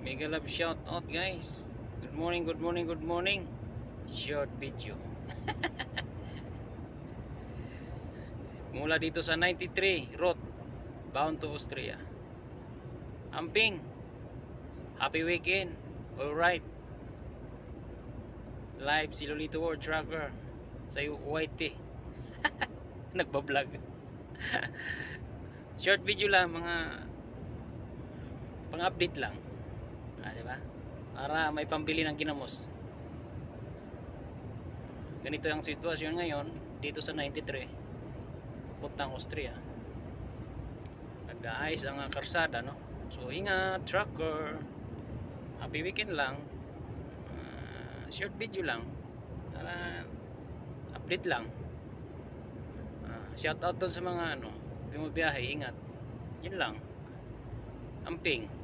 Mega love shout out guys. Good morning, good morning, good morning. Short video. Mula dito sa 93 road bound to Austria. Amping. Happy weekend. All right. Live si Lolito World Tracker sa UYT. Nagba-vlog. Short video lang, mga pang-update lang. Diba? Para may pambili ng ginamos. Ganito ang sitwasyon ngayon dito sa 93 puntang Austria. Nag-aayos ang karsada, no? So ingat trucker. Happy weekend lang. Short video lang. Update lang. Shout out doon sa mga bumibiyahe, ingat. Yun lang. Amping.